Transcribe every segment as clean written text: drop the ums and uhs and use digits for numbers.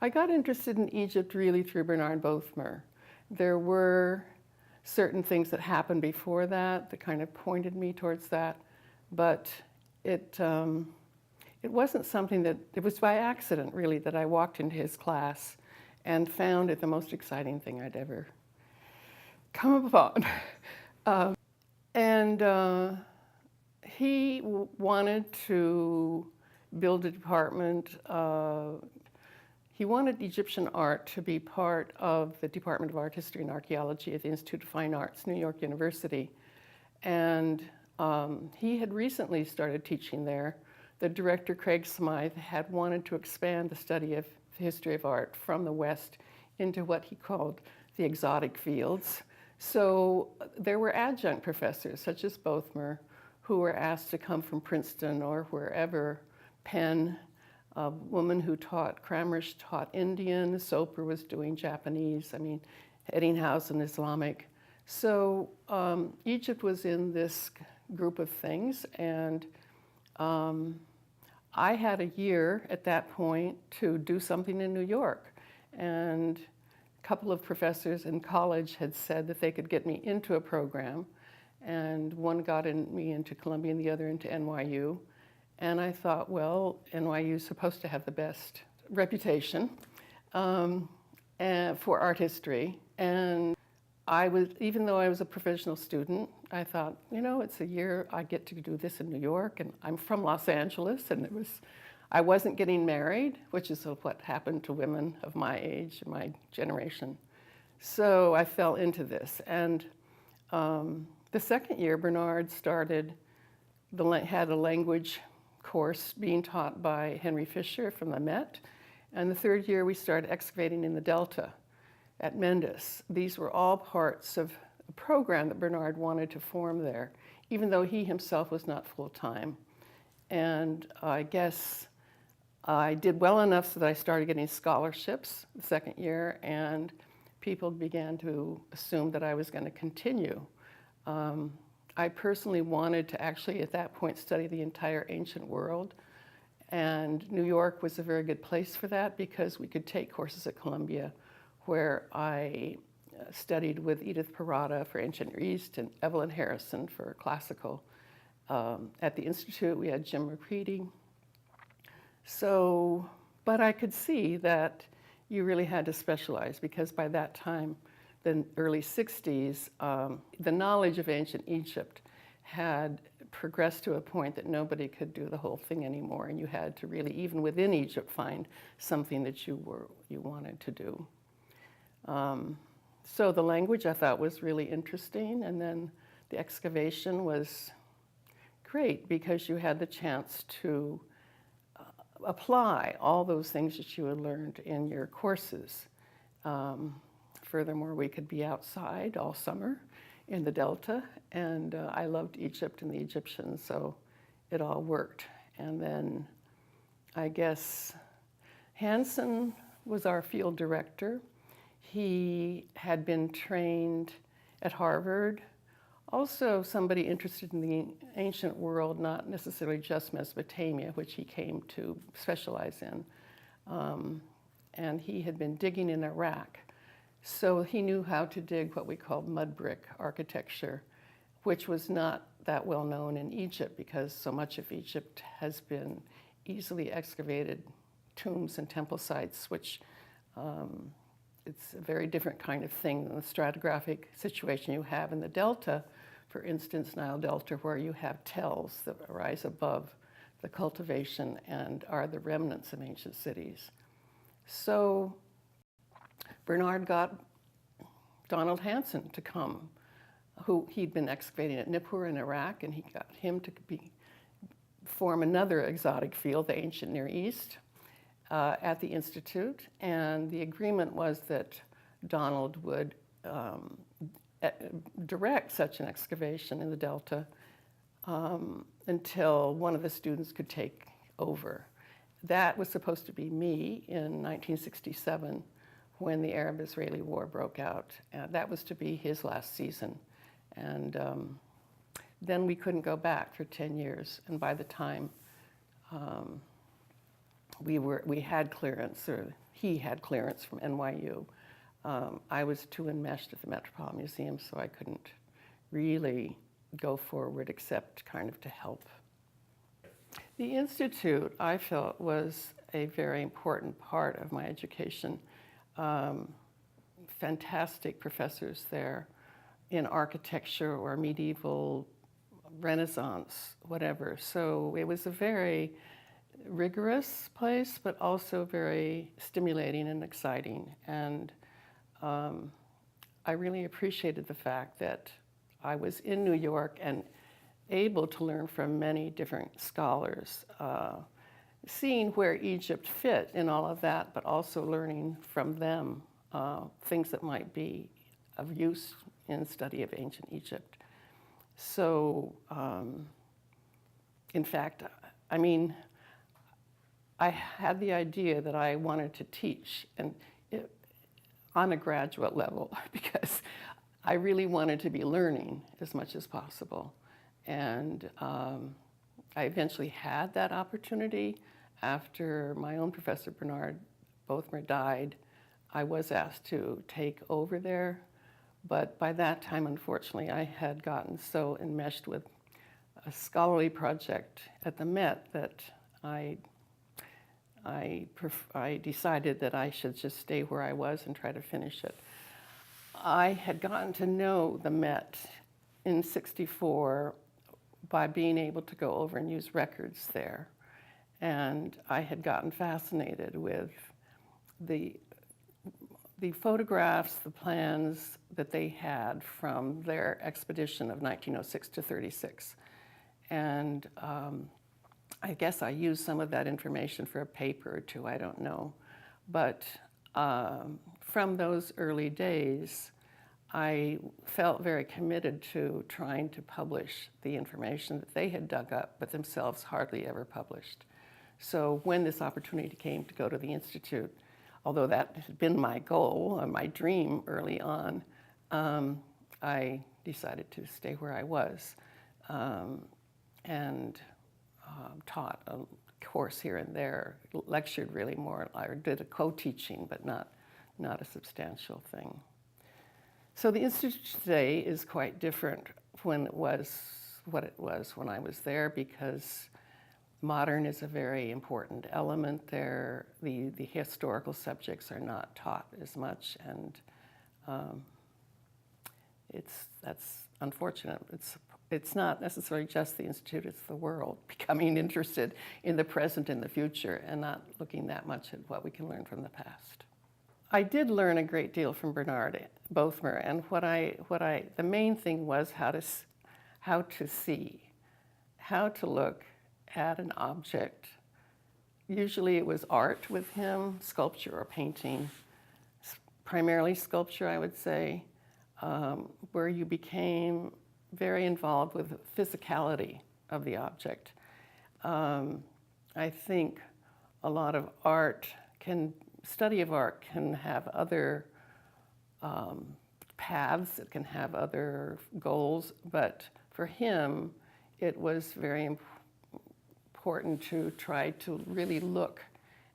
I got interested in Egypt really through Bernard Bothmer. There were certain things that happened before that that kind of pointed me towards that, but it wasn't something that, it was by accident really that I walked into his class and found it the most exciting thing I'd ever come upon. And he wanted to build a department. He wanted Egyptian art to be part of the Department of Art History and Archaeology at the Institute of Fine Arts, New York University. And he had recently started teaching there. The director, Craig Smythe, had wanted to expand the study of the history of art from the West into what he called the exotic fields. So there were adjunct professors, such as Bothmer, who were asked to come from Princeton or wherever. Penn, a woman who taught, Kramrisch taught Indian, Soper was doing Japanese, Eddinghaus Islamic. So Egypt was in this group of things, and I had a year at that point to do something in New York. And a couple of professors in college had said that they could get me into a program, and one got me into Columbia and the other into NYU. And I thought, well, NYU is supposed to have the best reputation for art history. And even though I was a professional student, I thought, it's a year I get to do this in New York, and I'm from Los Angeles, and I wasn't getting married, which is what happened to women of my age, my generation. So I fell into this. And the second year, Bernard had a language course being taught by Henry Fisher from the Met. And the third year, we started excavating in the Delta at Mendes. These were all parts of a program that Bernard wanted to form there, even though he himself was not full-time. And I guess I did well enough so that I started getting scholarships the second year, and people began to assume that I was going to continue. I personally wanted to actually, at that point, study the entire ancient world. And New York was a very good place for that because we could take courses at Columbia, where I studied with Edith Parada for Ancient Near East and Evelyn Harrison for classical. At the Institute, we had Jim McCready. So, but I could see that you really had to specialize, because by that time, the early 60s, the knowledge of ancient Egypt had progressed to a point that nobody could do the whole thing anymore, and you had to really, even within Egypt, find something that you wanted to do. So the language I thought was really interesting, and then the excavation was great because you had the chance to apply all those things that you had learned in your courses. Furthermore, we could be outside all summer in the Delta, and I loved Egypt and the Egyptians, so it all worked. And then I guess Hansen was our field director. He had been trained at Harvard. Also somebody interested in the ancient world, not necessarily just Mesopotamia, which he came to specialize in. And he had been digging in Iraq. So he knew how to dig what we called mud brick architecture, which was not that well known in Egypt because so much of Egypt has been easily excavated tombs and temple sites, which it's a very different kind of thing than the stratigraphic situation you have in the Delta, for instance, Nile Delta, where you have tells that rise above the cultivation and are the remnants of ancient cities. So Bernard got Donald Hansen to come, who he'd been excavating at Nippur in Iraq, and he got him to form another exotic field, the ancient Near East, at the Institute. And the agreement was that Donald would direct such an excavation in the Delta until one of the students could take over. That was supposed to be me in 1967 when the Arab-Israeli War broke out. That was to be his last season. And then we couldn't go back for 10 years. And by the time we had clearance, or he had clearance from NYU. I was too enmeshed at the Metropolitan Museum, so I couldn't really go forward except kind of to help. The Institute, I felt, was a very important part of my education. Fantastic professors there in architecture or medieval Renaissance, whatever. So it was a very rigorous place, but also very stimulating and exciting. And I really appreciated the fact that I was in New York and able to learn from many different scholars, seeing where Egypt fit in all of that, but also learning from them things that might be of use in study of ancient Egypt. So, in fact, I mean, I had the idea that I wanted to teach and on a graduate level because I really wanted to be learning as much as possible. And I eventually had that opportunity after my own professor, Bernard Bothmer, died. I was asked to take over there, but by that time, unfortunately, I had gotten so enmeshed with a scholarly project at the Met that I decided that I should just stay where I was and try to finish it. I had gotten to know the Met in '64 by being able to go over and use records there. And I had gotten fascinated with the photographs, the plans that they had from their expedition of 1906 to 36. And I guess I used some of that information for a paper or two, I don't know. But from those early days, I felt very committed to trying to publish the information that they had dug up, but themselves hardly ever published. So when this opportunity came to go to the Institute, although that had been my goal, or my dream early on, I decided to stay where I was and taught a course here and there, lectured really more, or did a co-teaching, but not a substantial thing. So the Institute today is quite different when it was what it was when I was there, because modern is a very important element there. The historical subjects are not taught as much, and that's unfortunate. It's not necessarily just the Institute, it's the world becoming interested in the present and the future and not looking that much at what we can learn from the past. I did learn a great deal from Bernard Bothmer, and the main thing was how to see, how to look at an object. Usually it was art with him, sculpture or painting, primarily sculpture, I would say, where you became very involved with the physicality of the object. I think a lot of study of art can have other paths, it can have other goals, but for him, it was very important to try to really look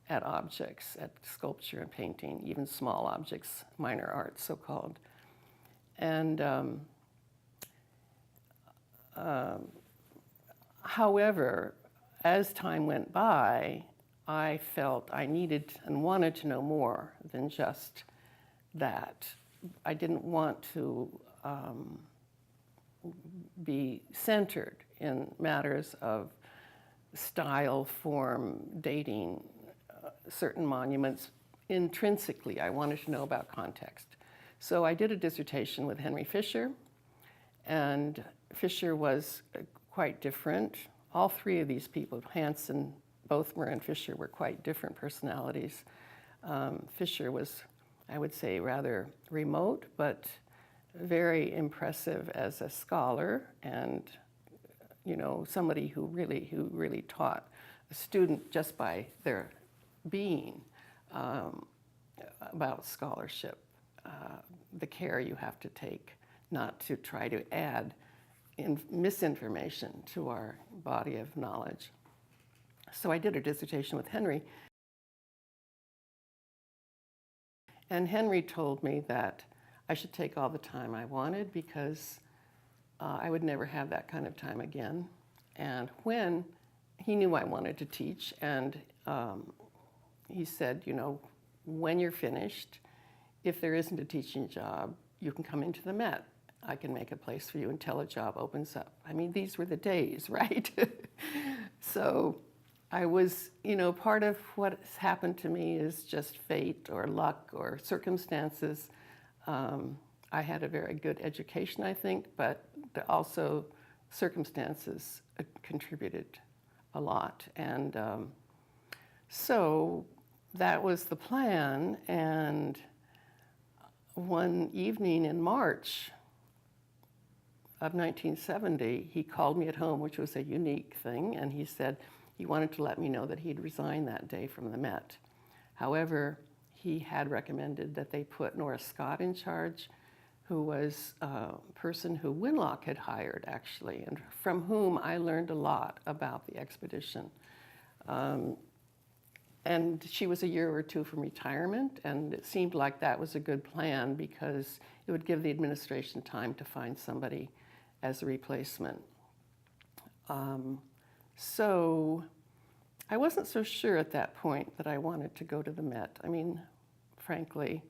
at objects, at sculpture and painting, even small objects, minor art, so-called. And however, as time went by, I felt I needed and wanted to know more than just that. I didn't want to be centered in matters of style, form, dating, certain monuments. Intrinsically, I wanted to know about context. So I did a dissertation with Henry Fisher, and Fisher was quite different. All three of these people, Hansen, Bothmer, and Fisher, were quite different personalities. Fisher was, I would say, rather remote, but very impressive as a scholar, and somebody who really taught a student just by their being about scholarship, the care you have to take not to try to add misinformation to our body of knowledge. So I did a dissertation with Henry, And Henry told me that I should take all the time I wanted because I would never have that kind of time again. And when he knew I wanted to teach, and he said, you know, when you're finished, if there isn't a teaching job, you can come into the Met. I can make a place for you until a job opens up. I mean, these were the days, right? So I was, you know, part of what's happened to me is just fate or luck or circumstances. I had a very good education, I think, but also circumstances contributed a lot. And so that was the plan. And one evening in March of 1970, he called me at home, which was a unique thing, and he said he wanted to let me know that he'd resigned that day from the Met. However, he had recommended that they put Nora Scott in charge, who was a person who Winlock had hired, actually, and from whom I learned a lot about the expedition. And she was a year or two from retirement, and it seemed like that was a good plan because it would give the administration time to find somebody as a replacement. So I wasn't so sure at that point that I wanted to go to the Met. I mean, frankly.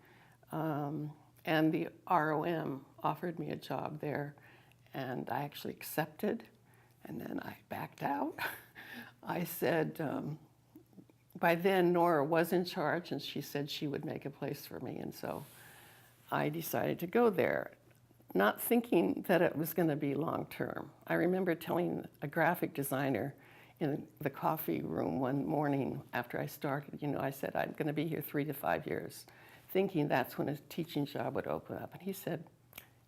And the ROM offered me a job there, and I actually accepted, and then I backed out. I said, by then Nora was in charge, and she said she would make a place for me, and so I decided to go there, not thinking that it was going to be long term. I remember telling a graphic designer in the coffee room one morning after I started, you know, I said, I'm going to be here 3 to 5 years, thinking that's when a teaching job would open up. And he said,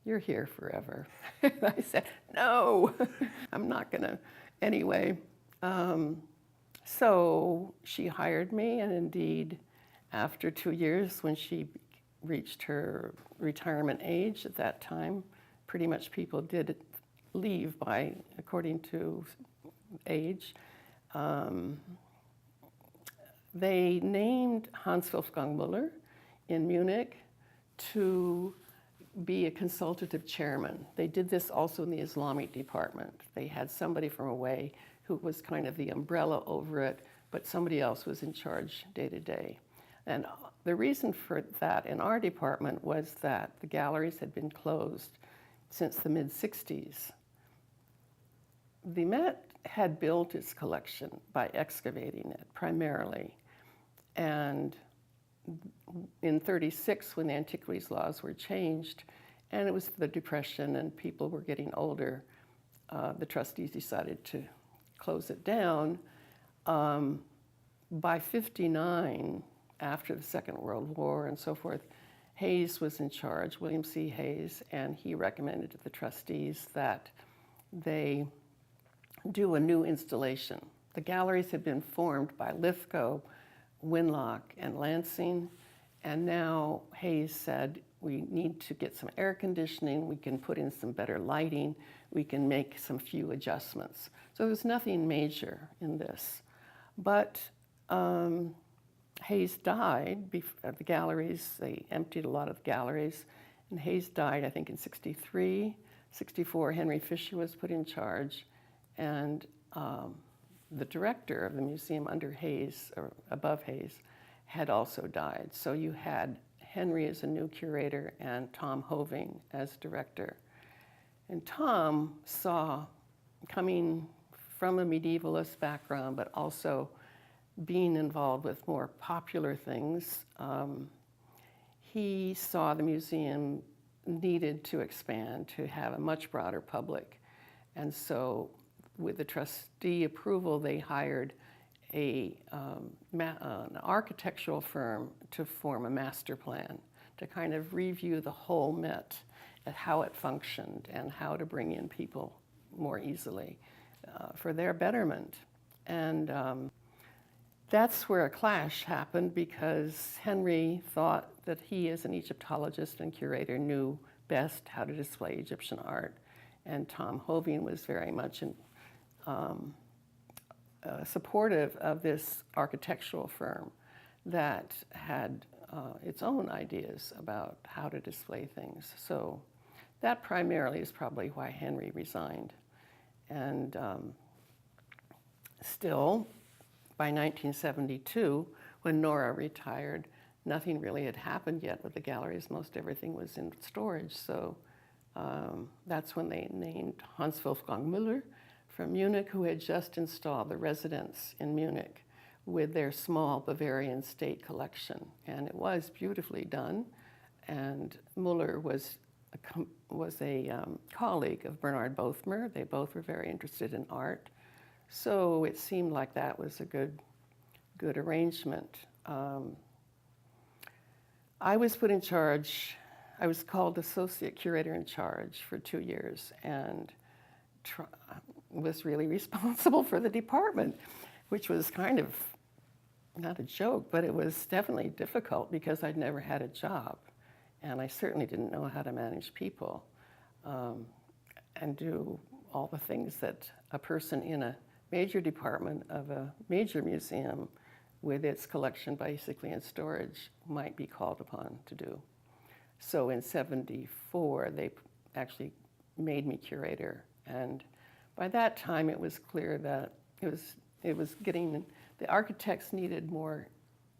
you're here forever. I said, no, I'm not going to. Anyway, so she hired me, and indeed, after 2 years, when she reached her retirement age at that time, pretty much people did leave by, according to age. They named Hans Wolfgang Müller in Munich to be a consultative chairman. They did this also in the Islamic department. They had somebody from away who was kind of the umbrella over it, but somebody else was in charge day to day. And the reason for that in our department was that the galleries had been closed since the mid-60s. The Met had built its collection by excavating it primarily. And in 36, when the antiquities laws were changed, and it was the Depression and people were getting older, the trustees decided to close it down. By 59, after the Second World War and so forth, Hayes was in charge, William C. Hayes, and he recommended to the trustees that they do a new installation. The galleries had been formed by Lithgow, Winlock, and Lansing, and now Hayes said, we need to get some air conditioning, we can put in some better lighting, we can make some few adjustments. So there's nothing major in this. But Hayes died at the galleries. They emptied a lot of the galleries, and Hayes died, I think, in 63. 64, Henry Fisher was put in charge, and the director of the museum under Hayes, or above Hayes, had also died. So you had Henry as a new curator and Tom Hoving as director. And Tom saw, coming from a medievalist background, but also being involved with more popular things, he saw the museum needed to expand, to have a much broader public. And so with the trustee approval, they hired an architectural firm to form a master plan, to kind of review the whole Met and how it functioned and how to bring in people more easily for their betterment. And that's where a clash happened, because Henry thought that he, as an Egyptologist and curator, knew best how to display Egyptian art. And Tom Hoving was very much supportive of this architectural firm that had its own ideas about how to display things. So that primarily is probably why Henry resigned. And still, by 1972, when Nora retired, nothing really had happened yet with the galleries. Most everything was in storage. So that's when they named Hans Wolfgang Müller from Munich, who had just installed the residence in Munich with their small Bavarian state collection. And it was beautifully done. And Müller was a colleague of Bernard Bothmer. They both were very interested in art. So it seemed like that was a good arrangement. I was put in charge. I was called associate curator in charge for 2 years and was really responsible for the department, which was kind of not a joke, but it was definitely difficult because I'd never had a job. And I certainly didn't know how to manage people and do all the things that a person in a major department of a major museum with its collection basically in storage might be called upon to do. So in '74, they actually made me curator. And by that time, it was clear that it was getting, the architects needed more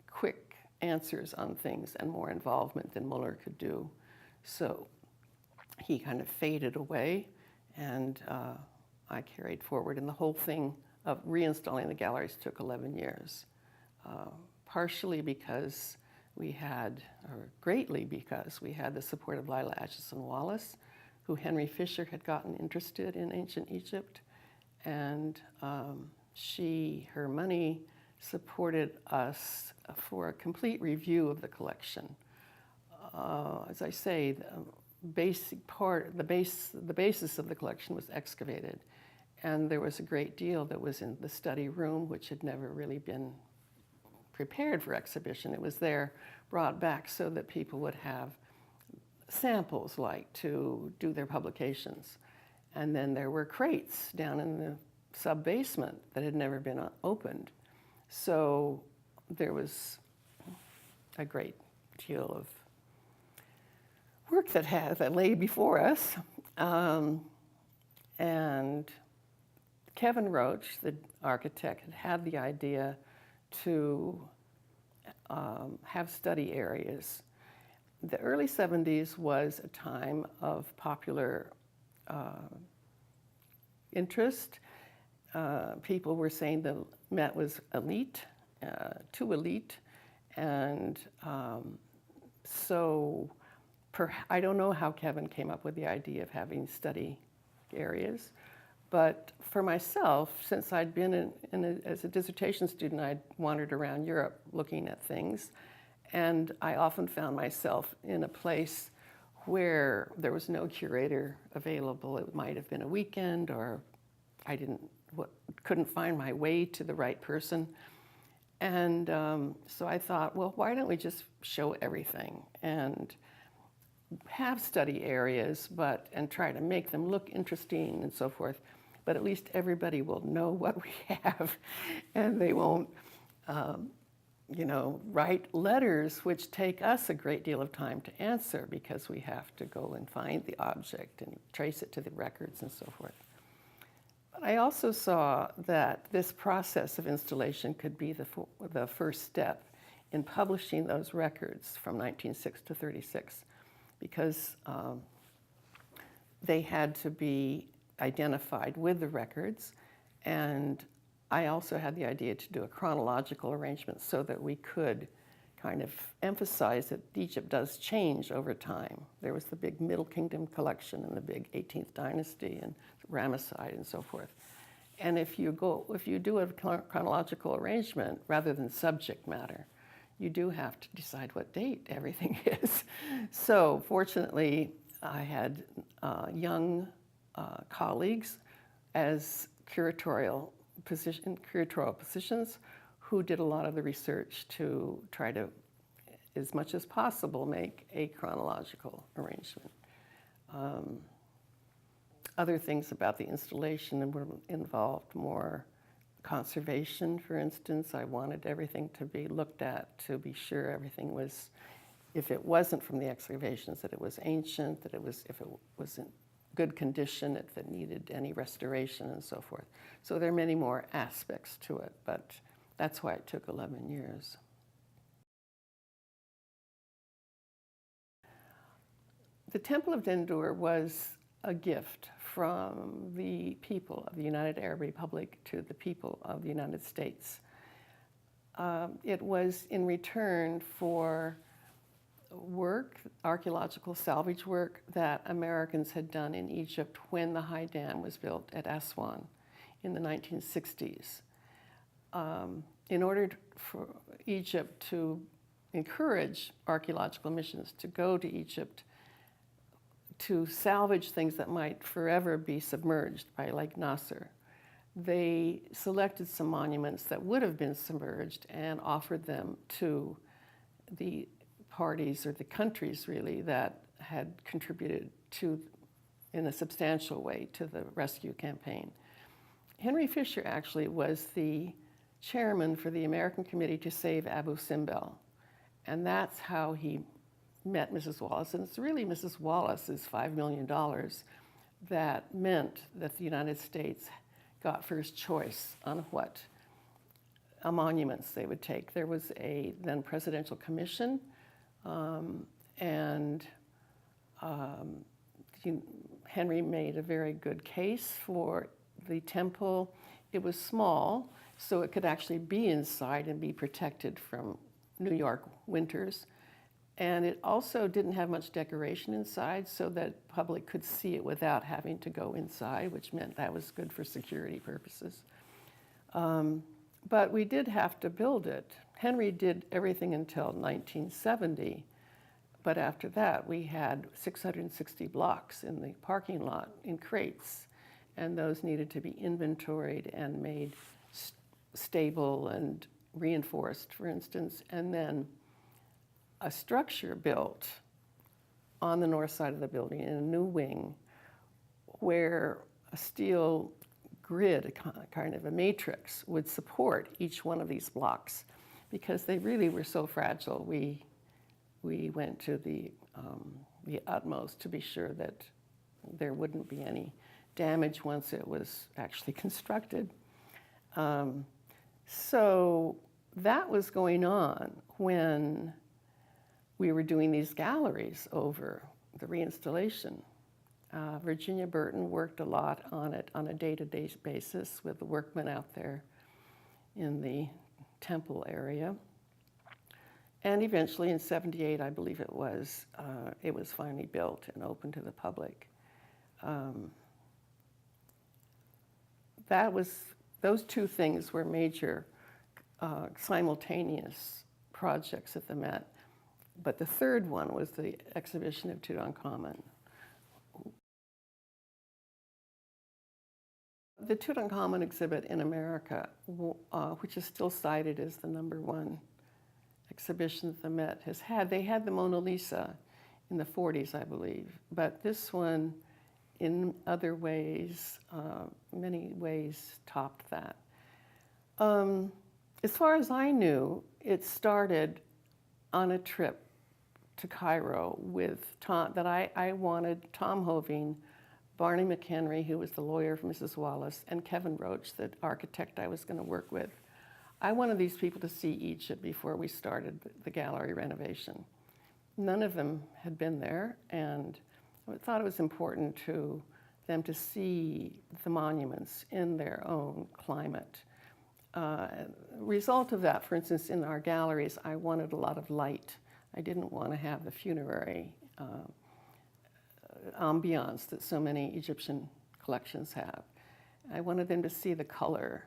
quick answers on things and more involvement than Müller could do. So he kind of faded away, and I carried forward. And the whole thing of reinstalling the galleries took 11 years, partially because we had, or greatly because we had the support of Lila Acheson Wallace, who Henry Fisher had gotten interested in ancient Egypt. And her money supported us for a complete review of the collection. As I say, the basis of the collection was excavated, and there was a great deal that was in the study room, which had never really been prepared for exhibition. It was there, brought back so that people would have samples like to do their publications. And then there were crates down in the sub-basement that had never been opened. So there was a great deal of work that lay before us. And Kevin Roach, the architect, had the idea to have study areas. The early '70s was a time of popular interest. People were saying the Met was elite, too elite, and so I don't know how Kevin came up with the idea of having study areas, but for myself, since I'd been as a dissertation student, I'd wandered around Europe looking at things, and I often found myself in a place where there was no curator available. It might have been a weekend, or I couldn't find my way to the right person. And so I thought, well, why don't we just show everything and have study areas, and try to make them look interesting and so forth. But at least everybody will know what we have, and they won't, write letters which take us a great deal of time to answer because we have to go and find the object and trace it to the records and so forth. But I also saw that this process of installation could be the first step in publishing those records from 1906 to 36, because they had to be identified with the records. And I also had the idea to do a chronological arrangement so that we could kind of emphasize that Egypt does change over time. There was the big Middle Kingdom collection and the big 18th dynasty and Ramesside and so forth. And if you do a chronological arrangement rather than subject matter, you do have to decide what date everything is. So fortunately, I had young colleagues as curatorial positions who did a lot of the research to try to, as much as possible, make a chronological arrangement. Other things about the installation involved more conservation, for instance. I wanted everything to be looked at to be sure everything was, if it wasn't from the excavations, that it was ancient, that it was, if it was in good condition, if it needed any restoration and so forth. So there are many more aspects to it, but that's why it took 11 years. The Temple of Dendur was a gift from the people of the United Arab Republic to the people of the United States. It was in return for work, archaeological salvage work that Americans had done in Egypt when the High Dam was built at Aswan in the 1960s. In order for Egypt to encourage archaeological missions to go to Egypt to salvage things that might forever be submerged by Lake Nasser, they selected some monuments that would have been submerged and offered them to the parties, or the countries really, that had contributed to, in a substantial way, to the rescue campaign. Henry Fisher actually was the chairman for the American Committee to Save Abu Simbel, and that's how he met Mrs. Wallace. And it's really Mrs. Wallace's $5 million that meant that the United States got first choice on what monuments they would take. There was a then presidential commission, Henry made a very good case for the temple. It was small, so it could actually be inside and be protected from New York winters. And it also didn't have much decoration inside, so that public could see it without having to go inside, which meant that was good for security purposes. But we did have to build it. Henry did everything until 1970, but after that we had 660 blocks in the parking lot in crates, and those needed to be inventoried and made stable and reinforced, for instance, and then a structure built on the north side of the building in a new wing where a steel grid, kind of a matrix, would support each one of these blocks because they really were so fragile. We went to the utmost to be sure that there wouldn't be any damage once it was actually constructed. So that was going on when we were doing these galleries over the reinstallation. Virginia Burton worked a lot on it on a day-to-day basis with the workmen out there in the temple area. And eventually in '78, I believe it was finally built and open to the public. Those two things were major simultaneous projects at the Met. But the third one was the exhibition of Tutankhamun. The Tutankhamun exhibit in America, which is still cited as the #1 exhibition that the Met has had, they had the Mona Lisa in the 40s, I believe. But this one, in other ways, many ways, topped that. As far as I knew, it started on a trip to Cairo with Tom, that I wanted Tom Hoving, Barney McHenry, who was the lawyer for Mrs. Wallace, and Kevin Roach, the architect I was going to work with. I wanted these people to see Egypt before we started the gallery renovation. None of them had been there, and I thought it was important to them to see the monuments in their own climate. Result of that, for instance, in our galleries, I wanted a lot of light. I didn't want to have the funerary ambiance that so many Egyptian collections have. I wanted them to see the color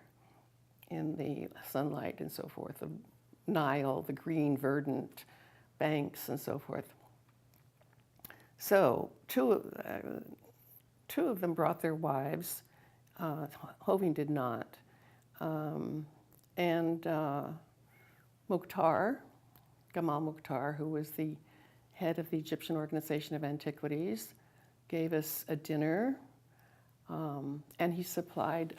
in the sunlight and so forth, the Nile, the green, verdant banks and so forth. So two of them brought their wives. Hoving did not. Mukhtar, Gamal Mukhtar, who was the head of the Egyptian Organization of Antiquities, gave us a dinner And he supplied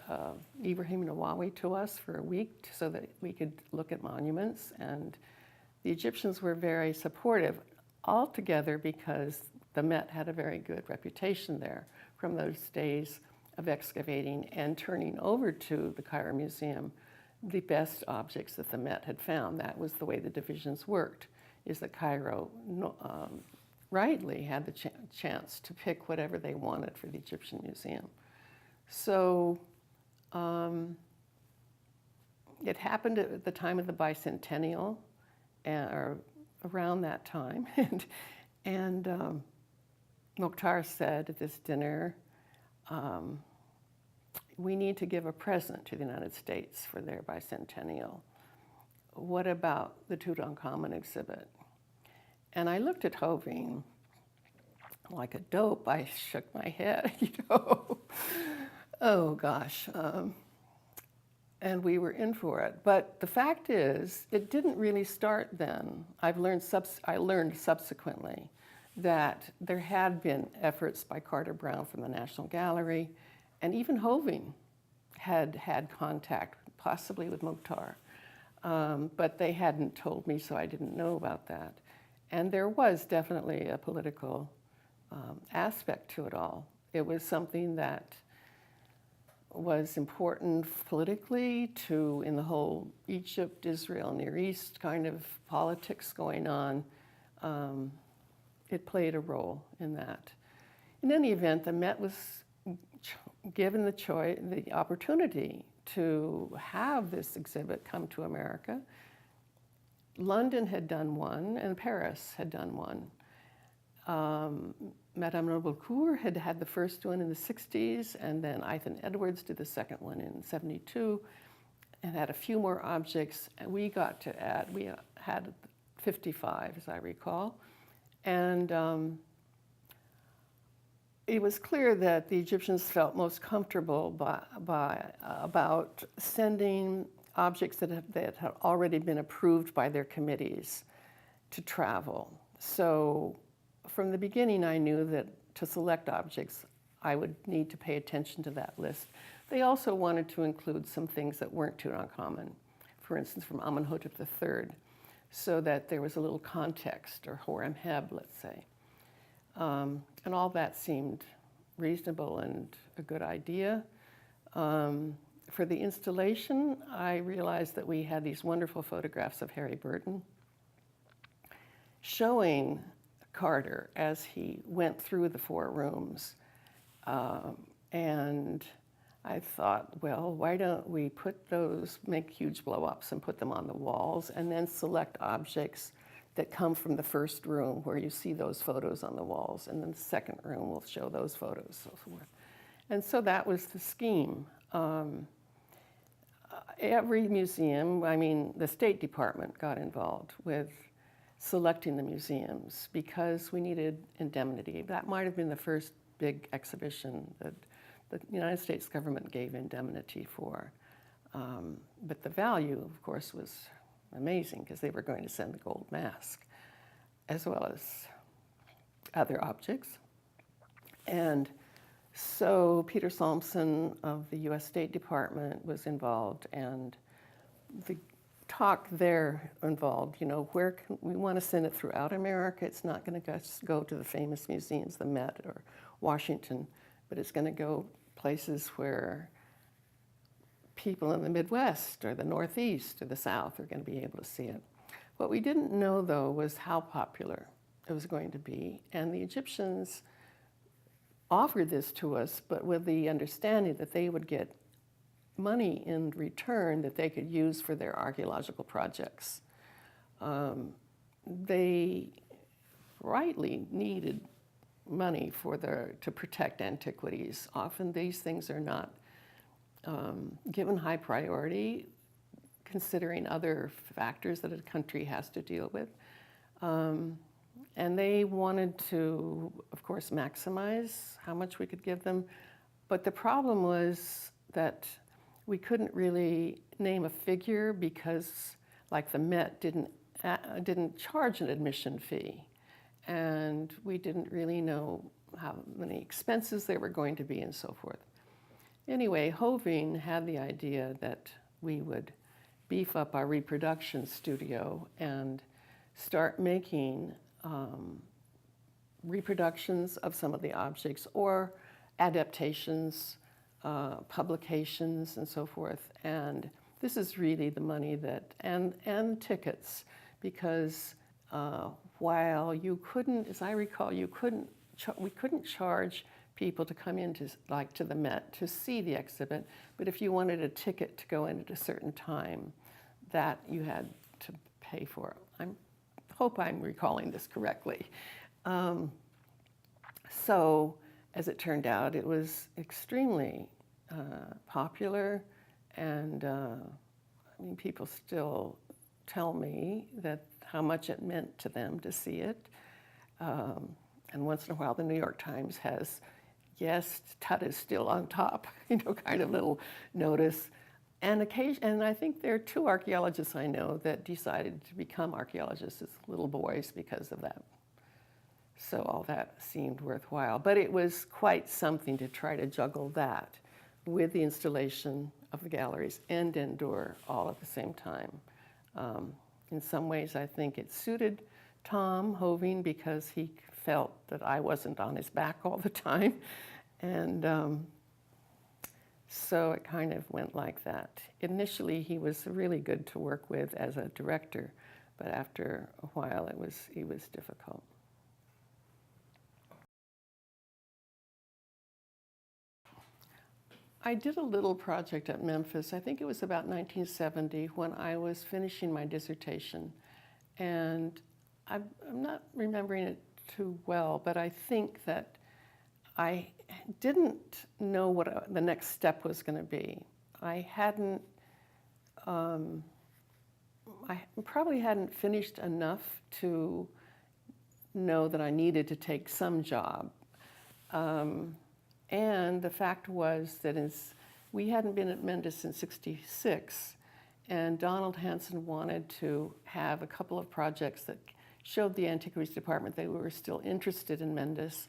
Ibrahim Nawawi to us for a week so that we could look at monuments. And the Egyptians were very supportive altogether because the Met had a very good reputation there from those days of excavating and turning over to the Cairo Museum the best objects that the Met had found. That was the way the divisions worked, is that Cairo rightly had the chance to pick whatever they wanted for the Egyptian Museum. So it happened at the time of the bicentennial, or around that time, and Mokhtar said at this dinner, we need to give a present to the United States for their bicentennial. What about the Tutankhamun exhibit? And I looked at Hoving like a dope. I shook my head, Oh gosh. And we were in for it. But the fact is, it didn't really start then. I learned subsequently that there had been efforts by Carter Brown from the National Gallery, and even Hoving had had contact, possibly with Mokhtar. But they hadn't told me, so I didn't know about that. And there was definitely a political aspect to it all. It was something that was important politically in the whole Egypt, Israel, Near East kind of politics going on. It played a role in that. In any event, the Met was given the opportunity to have this exhibit come to America. London had done one, and Paris had done one. Madame Noblecourt had had the first one in the 60s, and then Ethan Edwards did the second one in 72, and had a few more objects. And we got to add, we had 55, as I recall. And it was clear that the Egyptians felt most comfortable about sending objects that had already been approved by their committees to travel. So from the beginning, I knew that to select objects, I would need to pay attention to that list. They also wanted to include some things that weren't too uncommon, for instance, from Amenhotep III, so that there was a little context, or Horemheb, let's say. And all that seemed reasonable and a good idea. For the installation, I realized that we had these wonderful photographs of Harry Burton showing Carter as he went through the 4 rooms. And I thought, well, why don't we make huge blow-ups and put them on the walls, and then select objects that come from the first room where you see those photos on the walls, and then the second room will show those photos, so forth. And so that was the scheme. Every museum, the State Department got involved with selecting the museums because we needed indemnity. That might have been the first big exhibition that the United States government gave indemnity for. But the value, of course, was amazing because they were going to send the gold mask as well as other objects. And so Peter Salmson of the US State Department was involved, and the talk there involved, where can we want to send it throughout America? It's not going to just go to the famous museums, the Met or Washington, but it's going to go places where people in the Midwest or the Northeast or the South are going to be able to see it. What we didn't know, though, was how popular it was going to be. And the Egyptians offered this to us, but with the understanding that they would get money in return that they could use for their archaeological projects. They rightly needed money to protect antiquities. Often these things are not given high priority, considering other factors that a country has to deal with. And they wanted to, of course, maximize how much we could give them. But the problem was that we couldn't really name a figure because, like the Met, didn't charge an admission fee. And we didn't really know how many expenses there were going to be and so forth. Anyway, Hoving had the idea that we would beef up our reproduction studio and start making reproductions of some of the objects or adaptations, publications, and so forth. And this is really the money that, and tickets, because while you couldn't, as I recall, we couldn't charge people to come in to the Met to see the exhibit, but if you wanted a ticket to go in at a certain time, that you had to pay for. I hope I'm recalling this correctly. So, as it turned out, it was extremely popular, and I mean, people still tell me that how much it meant to them to see it. And once in a while, the New York Times has, yes, Tut is still on top, kind of little notice. And I think there are 2 archaeologists I know that decided to become archaeologists as little boys because of that. So all that seemed worthwhile. But it was quite something to try to juggle that with the installation of the galleries and indoor all at the same time. In some ways, I think it suited Tom Hoving because he felt that I wasn't on his back all the time. And so it kind of went like that. Initially, he was really good to work with as a director, but after a while, he was difficult. I did a little project at Memphis. I think it was about 1970 when I was finishing my dissertation. And I'm not remembering it too well, but I think that I didn't know what the next step was going to be. I probably hadn't finished enough to know that I needed to take some job. And the fact was that we hadn't been at Mendes since '66, and Donald Hanson wanted to have a couple of projects that showed the Antiquities Department they were still interested in Mendes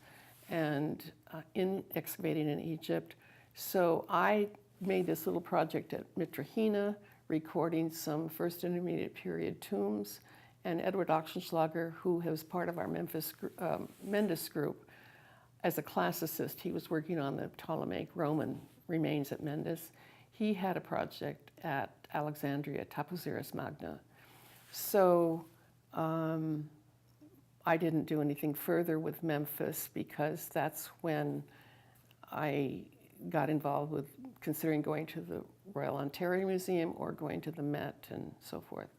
and in excavating in Egypt. So I made this little project at Mitrahina, recording some first intermediate period tombs, and Edward Oxenschlager, who was part of our Mendes group, as a classicist, he was working on the Ptolemaic Roman remains at Mendes. He had a project at Alexandria, Taposiris Magna. So I didn't do anything further with Memphis because that's when I got involved with considering going to the Royal Ontario Museum or going to the Met and so forth.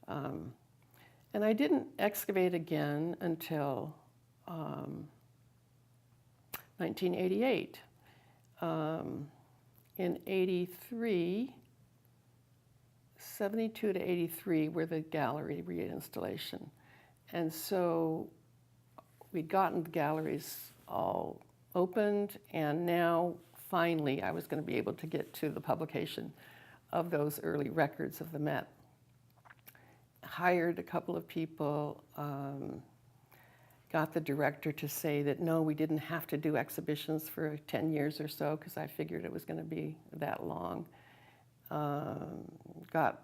And I didn't excavate again until 1988. In 83, 72 to 83 were the gallery reinstallation. And so we'd gotten the galleries all opened, and now finally I was going to be able to get to the publication of those early records of the Met. Hired a couple of people, got the director to say that no, we didn't have to do exhibitions for 10 years or so, because I figured it was going to be that long. Got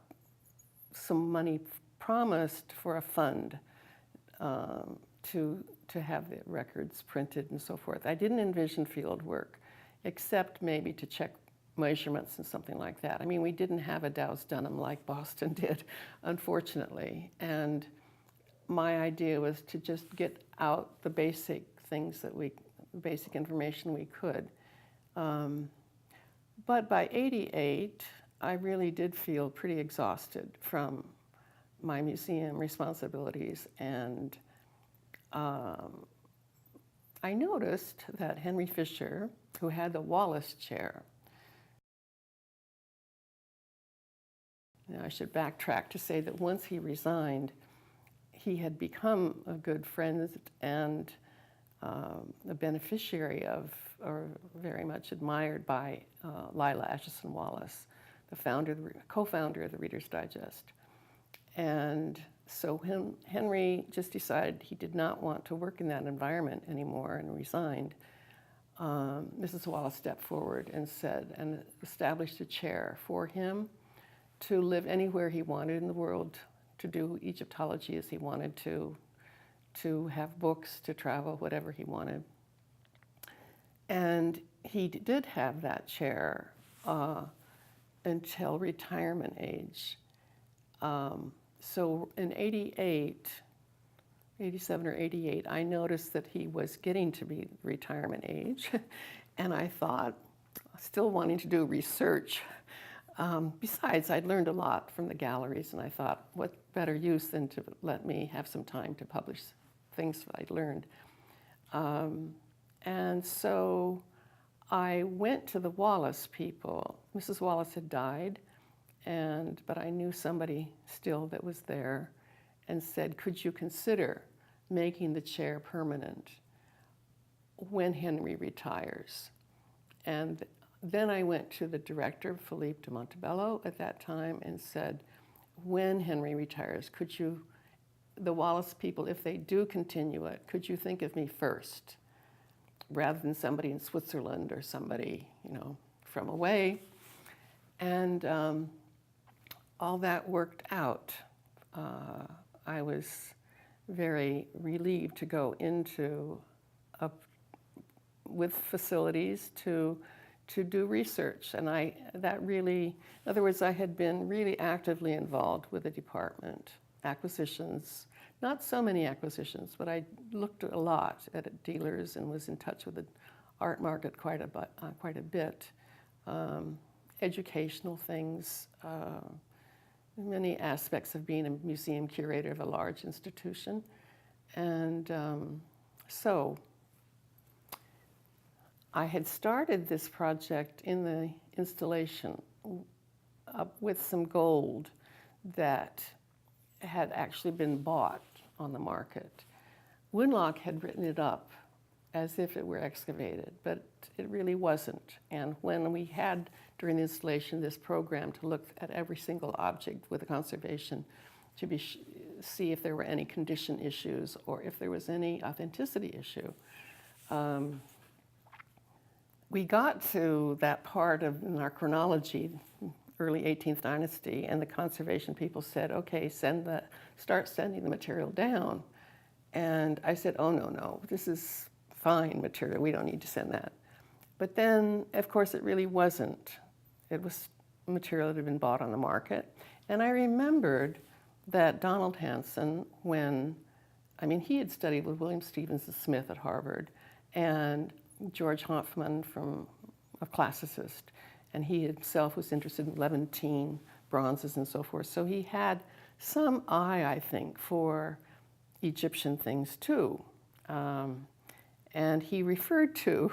some money promised for a fund to have the records printed and so forth. I didn't envision field work, except maybe to check measurements and something like that. I mean, we didn't have a Dow's Dunham like Boston did, unfortunately. And my idea was to just get out the basic things basic information we could. But by '88, I really did feel pretty exhausted from my museum responsibilities, and I noticed that Henry Fisher, who had the Wallace Chair, now I should backtrack to say that once he resigned, he had become a good friend and a beneficiary of, or very much admired by, Lila Acheson Wallace, the co-founder of the Reader's Digest. And so Henry just decided he did not want to work in that environment anymore and resigned. Mrs. Wallace stepped forward and said, and established a chair for him to live anywhere he wanted in the world, to do Egyptology as he wanted to have books, to travel, whatever he wanted. And he did have that chair until retirement age. So in 87 or 88, I noticed that he was getting to be retirement age. And I thought, still wanting to do research. Besides, I'd learned a lot from the galleries, and I thought, what better use than to let me have some time to publish things that I'd learned. And so I went to the Wallace people. Mrs. Wallace had died, but I knew somebody still that was there, and said, could you consider making the chair permanent when Henry retires? And then I went to the director, Philippe de Montebello, at that time, and said, when Henry retires, could you, the Wallace people, if they do continue it, could you think of me first, rather than somebody in Switzerland or somebody, from away? And all that worked out. I was very relieved to go into with facilities to do research, and that really, in other words, I had been really actively involved with the department, acquisitions, not so many acquisitions, but I looked a lot at dealers and was in touch with the art market quite a bit, educational things. Many aspects of being a museum curator of a large institution. And so I had started this project in the installation with some gold that had actually been bought on the market. Winlock had written it up as if it were excavated, but it really wasn't. And when we had, during the installation, this program to look at every single object with the conservation to see if there were any condition issues or if there was any authenticity issue, we got to that part in our chronology, early 18th dynasty, and the conservation people said, okay, start sending the material down. And I said, oh, no, this is fine material, we don't need to send that. But then, of course, it really wasn't. It was material that had been bought on the market. And I remembered that Donald Hanson, he had studied with William Stevenson Smith at Harvard, and George Hoffman, a classicist, and he himself was interested in Levantine bronzes and so forth. So he had some eye, I think, for Egyptian things too. And he referred to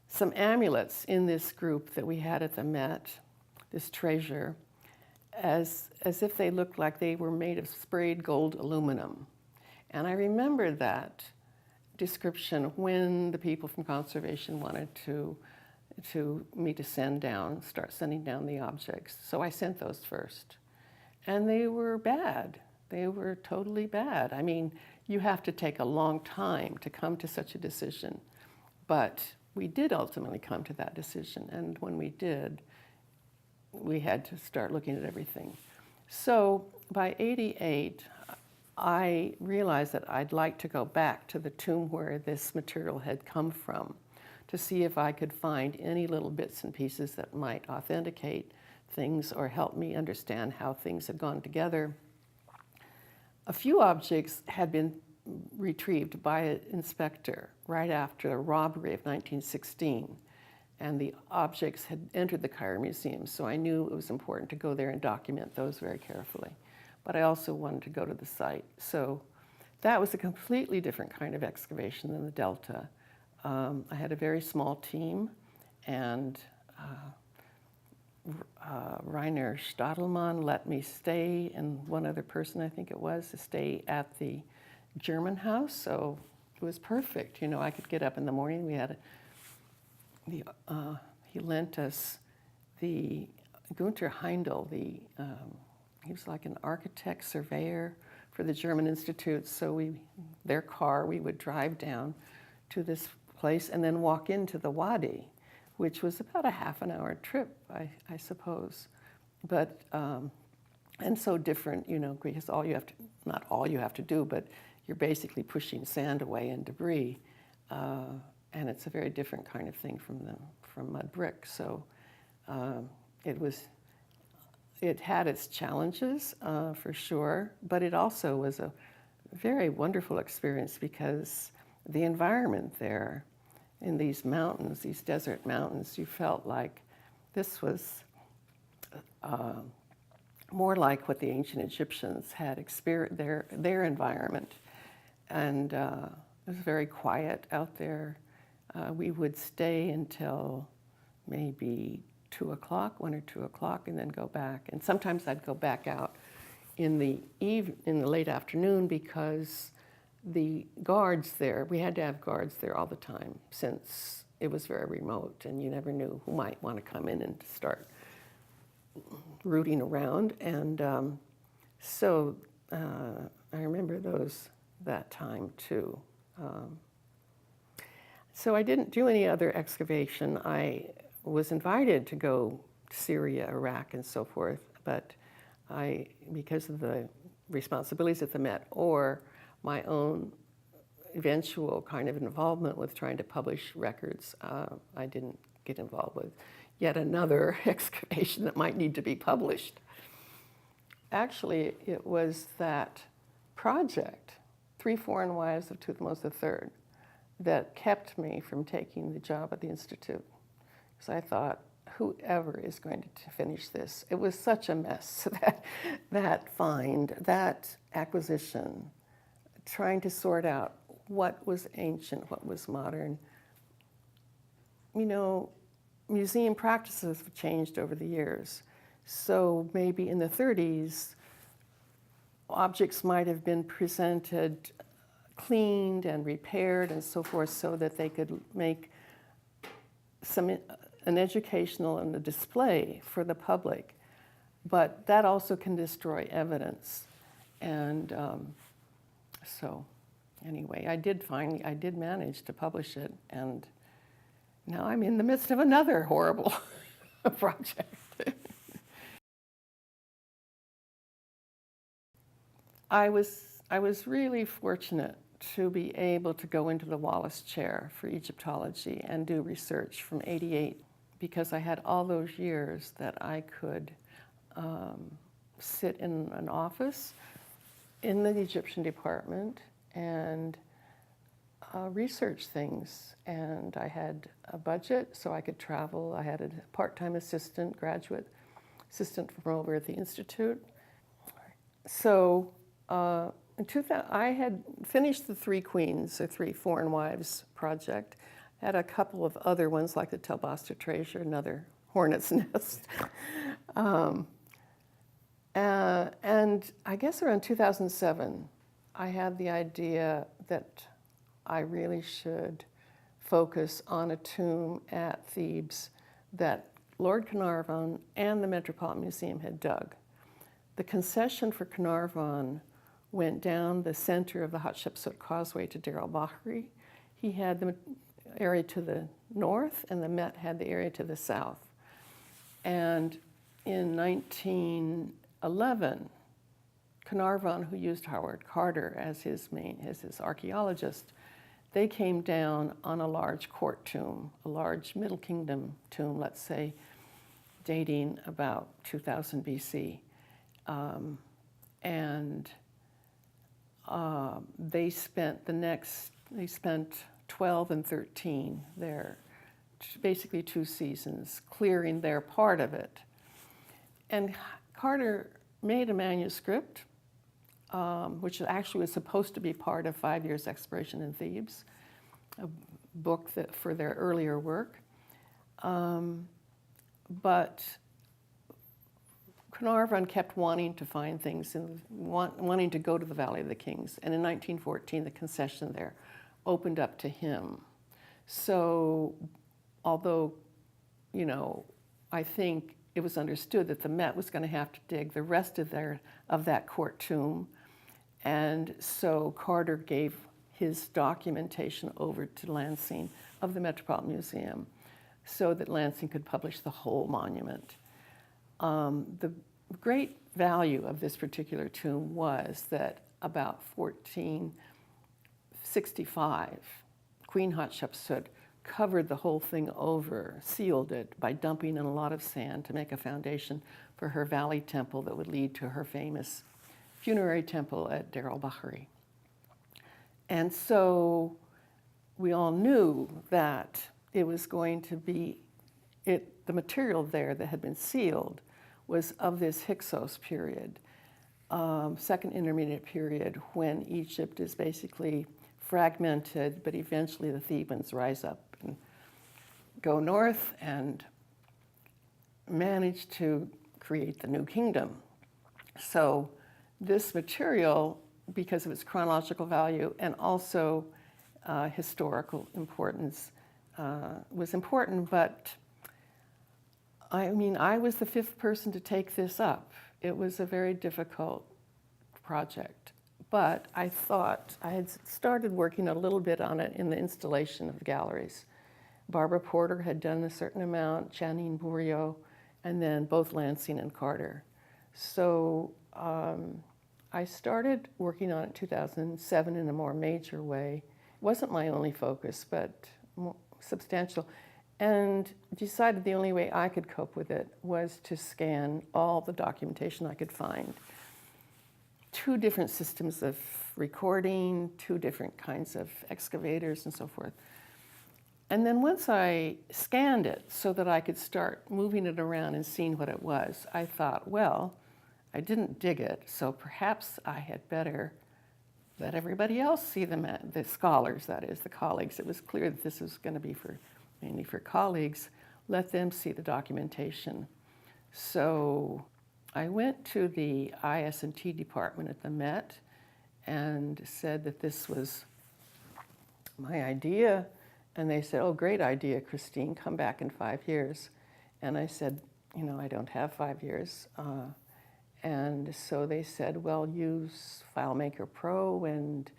some amulets in this group that we had at the Met, this treasure, as if they looked like they were made of sprayed gold aluminum. And I remember that description when the people from conservation wanted me to start sending down the objects. So I sent those first. And they were bad. They were totally bad. I mean, you have to take a long time to come to such a decision. But we did ultimately come to that decision. And when we did, we had to start looking at everything. So by 88, I realized that I'd like to go back to the tomb where this material had come from to see if I could find any little bits and pieces that might authenticate things or help me understand how things had gone together. A few objects had been retrieved by an inspector right after the robbery of 1916, and the objects had entered the Cairo Museum, so I knew it was important to go there and document those very carefully. But I also wanted to go to the site. So that was a completely different kind of excavation than the Delta. I had a very small team, and Rainer Stadelmann let me stay, and one other person, I think it was, to stay at the German house, so it was perfect. I could get up in the morning. We had he lent us the Gunther Heindel, he was like an architect, surveyor for the German Institute, so their car, we would drive down to this place and then walk into the wadi, which was about a half an hour trip, I suppose. But, and so different, you know, because all you have to, not all you have to do, but you're basically pushing sand away and debris. And it's a very different kind of thing from mud brick. So it had its challenges for sure, but it also was a very wonderful experience because the environment there in these mountains, these desert mountains, you felt like this was more like what the ancient Egyptians had experienced, their environment. And it was very quiet out there. We would stay until maybe 2 o'clock, 1 or 2 o'clock, and then go back. And sometimes I'd go back out in the late afternoon because the guards there, we had to have guards there all the time since it was very remote and you never knew who might want to come in and start rooting around. And so I remember that time too. So I didn't do any other excavation. I was invited to go to Syria, Iraq, and so forth, but because of the responsibilities at the Met or my own eventual kind of involvement with trying to publish records, I didn't get involved with yet another excavation that might need to be published. Actually, it was that project, 3 Foreign Wives of Thutmose III, that kept me from taking the job at the Institute. Because I thought, whoever is going to finish this? It was such a mess, that find, that acquisition, trying to sort out what was ancient, what was modern. You know, museum practices have changed over the years. So maybe in the 30s, objects might have been presented cleaned and repaired and so forth so that they could make an educational and a display for the public. But that also can destroy evidence. And so anyway, I did manage to publish it, and now I'm in the midst of another horrible project. I was really fortunate to be able to go into the Wallace Chair for Egyptology and do research from '88 because I had all those years that I could sit in an office in the Egyptian department and research things. And I had a budget so I could travel. I had a part-time assistant, graduate assistant from over at the Institute. So in 2000, I had finished the 3 Queens, the 3 Foreign Wives project. Had a couple of other ones like the Tel Basta treasure, another hornet's nest. And I guess around 2007, I had the idea that I really should focus on a tomb at Thebes that Lord Carnarvon and the Metropolitan Museum had dug. The concession for Carnarvon went down the center of the Hatshepsut Causeway to Deir el-Bahri. He had the area to the north, and the Met had the area to the south. And in 1911, Carnarvon, who used Howard Carter as his archaeologist, they came down on a large court tomb, a large Middle Kingdom tomb, let's say, dating about 2000 BC. They spent 12 and 13 there, basically 2 seasons, clearing their part of it. And Carter made a manuscript, which actually was supposed to be part of 5 years' exploration in Thebes, a book for their earlier work. But Carnarvon kept wanting to find things and wanting to go to the Valley of the Kings. And in 1914, the concession there opened up to him. So although, you know, I think it was understood that the Met was going to have to dig the rest of that court tomb. And so Carter gave his documentation over to Lansing, of the Metropolitan Museum so that Lansing could publish the whole monument. The great value of this particular tomb was that about 1465, Queen Hatshepsut covered the whole thing over, sealed it by dumping in a lot of sand to make a foundation for her valley temple that would lead to her famous funerary temple at Deir al-Bahari. And so we all knew that it was going to be, the material there that had been sealed was of this Hyksos period, Second Intermediate period, when Egypt is basically fragmented, but eventually the Thebans rise up and go north and manage to create the new kingdom. So this material, because of its chronological value and also historical importance, was important, but I mean, I was the fifth person to take this up. It was a very difficult project, but I thought I had started working a little bit on it in the installation of the galleries. Barbara Porter had done a certain amount, Janine Bourriot, and then both Lansing and Carter. So I started working on it in 2007 in a more major way. It wasn't my only focus, but more substantial. And decided the only way I could cope with it was to scan all the documentation I could find. 2 different systems of recording, 2 different kinds of excavators and so forth. And then once I scanned it so that I could start moving it around and seeing what it was, I thought, well, I didn't dig it, so perhaps I had better let everybody else see the scholars, that is, the colleagues. It was clear that this was going to be mainly for colleagues. Let them see the documentation. So I went to the IS&T department at the Met and said that this was my idea. And they said, oh, great idea, Christine, come back in 5 years. And I said, you know, I don't have 5 years. And so they said, well, use FileMaker Pro and,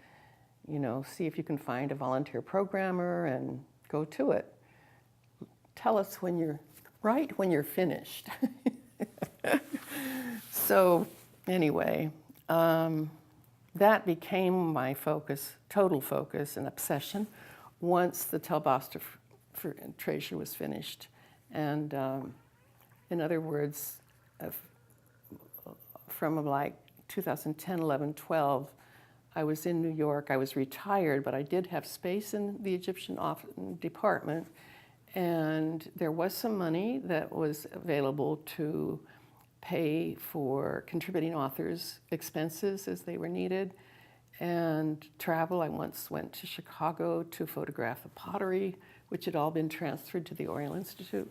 you know, see if you can find a volunteer programmer and go to it. Tell us when you're finished. So anyway, that became my focus, total focus and obsession, once the Tel Basta treasure was finished. And in other words, from like 2010, 11, 12, I was in New York. I was retired, but I did have space in the Egyptian department. And there was some money that was available to pay for contributing authors' expenses as they were needed. And travel, I once went to Chicago to photograph the pottery, which had all been transferred to the Oriental Institute.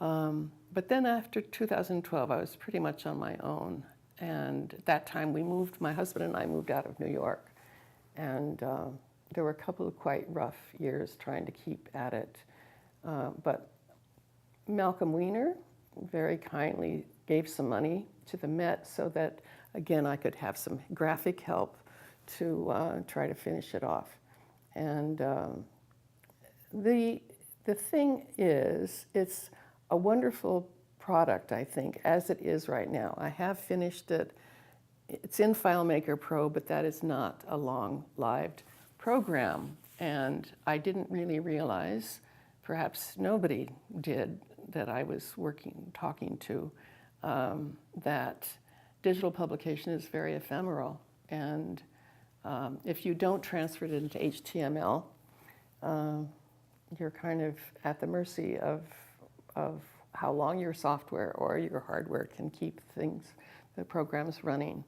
But then after 2012, I was pretty much on my own. And at that time, my husband and I moved out of New York. And there were a couple of quite rough years trying to keep at it. But Malcolm Weiner very kindly gave some money to the Met so that, again, I could have some graphic help to try to finish it off. And the thing is, it's a wonderful product, I think, as it is right now. I have finished it. It's in FileMaker Pro, but that is not a long-lived program. And I didn't really realize, perhaps nobody did, that I was talking to, that digital publication is very ephemeral. And if you don't transfer it into HTML, you're kind of at the mercy of how long your software or your hardware can keep the programs running.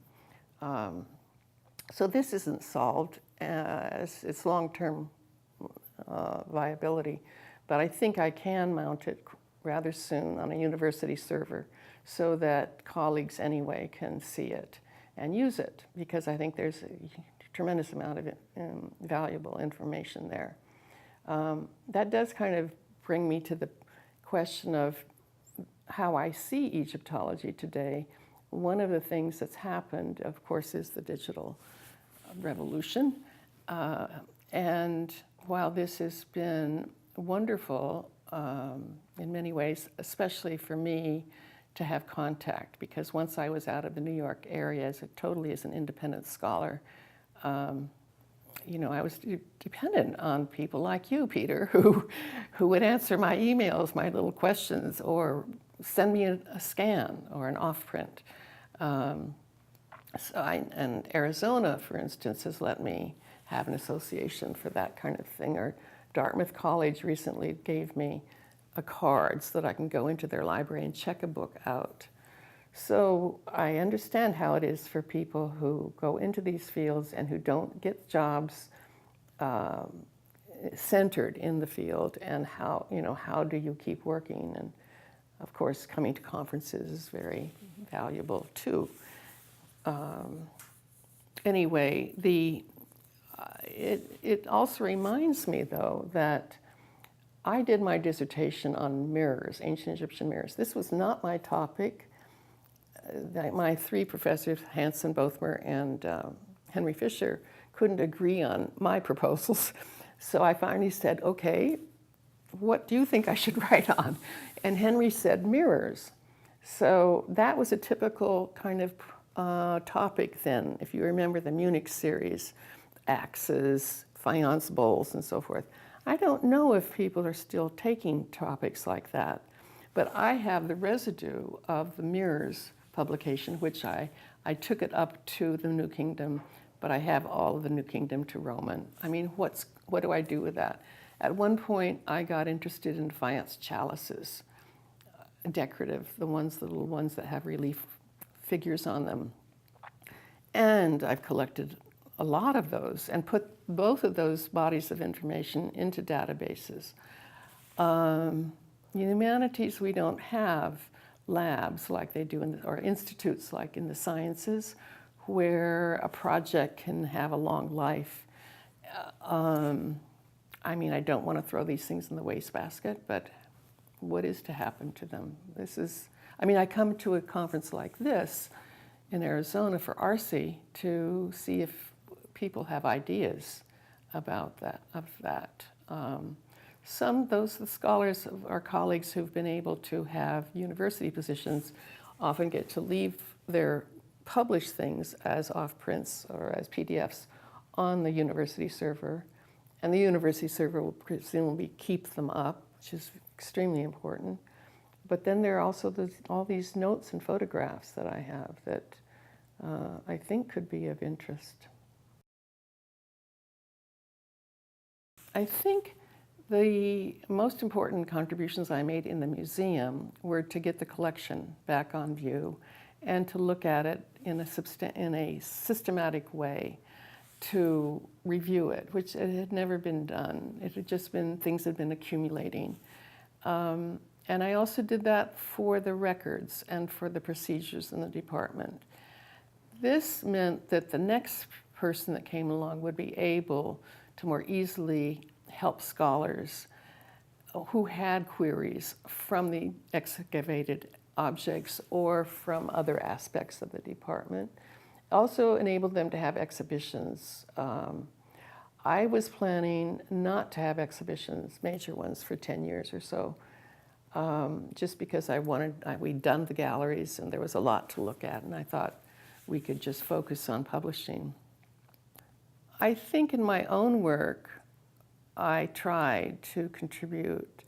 So this isn't solved as its long-term viability, but I think I can mount it rather soon on a university server so that colleagues anyway can see it and use it, because I think there's a tremendous amount of valuable information there. That does kind of bring me to the question of how I see Egyptology today. One of the things that's happened, of course, is the digital revolution. And While this has been wonderful in many ways, especially for me to have contact, because once I was out of the New York area as an independent scholar, you know, I was dependent on people like you, Peter, who would answer my emails, my little questions, or send me a scan or an off-print. And Arizona, for instance, has let me have an association for that kind of thing. Or Dartmouth College recently gave me a card so that I can go into their library and check a book out. So I understand how it is for people who go into these fields and who don't get jobs centered in the field, and how, you know, how do you keep working? And of course, coming to conferences is very valuable too. Anyway, it also reminds me, though, that I did my dissertation on mirrors, ancient Egyptian mirrors. This was not my topic. My three professors, Hansen, Bothmer, and Henry Fisher, couldn't agree on my proposals. So I finally said, okay, what do you think I should write on? And Henry said mirrors. So that was a typical kind of topic then. If you remember the Munich series, axes, faience bowls, and so forth. I don't know if people are still taking topics like that, but I have the residue of the mirrors publication, which I took it up to the New Kingdom, but I have all of the New Kingdom to Roman. I mean, what do I do with that? At one point, I got interested in faience chalices, decorative, the little ones that have relief figures on them. And I've collected a lot of those and put both of those bodies of information into databases. In the humanities, we don't have labs like they do or institutes like in the sciences, where a project can have a long life. I mean, I don't want to throw these things in the wastebasket, but what is to happen to them? I mean, I come to a conference like this in Arizona for RC to see if people have ideas about that. The scholars, our colleagues who've been able to have university positions, often get to leave their published things as off-prints or as PDFs on the university server. And the university server will presumably keep them up, which is extremely important. But then there are also all these notes and photographs that I have that I think could be of interest. I think the most important contributions I made in the museum were to get the collection back on view and to look at it in a systematic way, to review it, which it had never been done. It had just been, things had been accumulating. And I also did that for the records and for the procedures in the department. This meant that the next person that came along would be able to more easily help scholars who had queries from the excavated objects or from other aspects of the department. Also enabled them to have exhibitions. I was planning not to have exhibitions, major ones, for 10 years or so, just because we'd done the galleries and there was a lot to look at, and I thought we could just focus on publishing. I think in my own work, I tried to contribute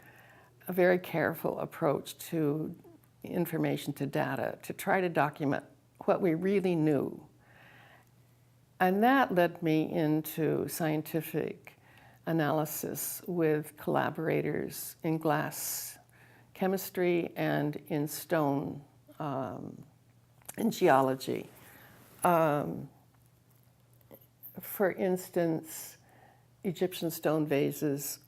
a very careful approach to information, to data, to try to document what we really knew. And that led me into scientific analysis with collaborators in glass chemistry and in stone, in geology. For instance, Egyptian stone vases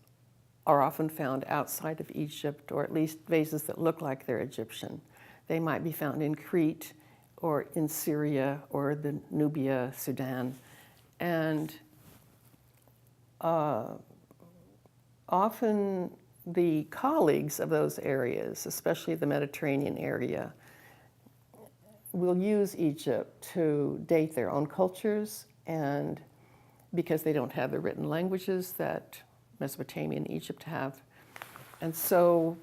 are often found outside of Egypt, or at least vases that look like they're Egyptian. They might be found in Crete or in Syria or the Nubia, Sudan. And often the colleagues of those areas, especially the Mediterranean area, will use Egypt to date their own cultures, and because they don't have the written languages that Mesopotamia and Egypt have. And so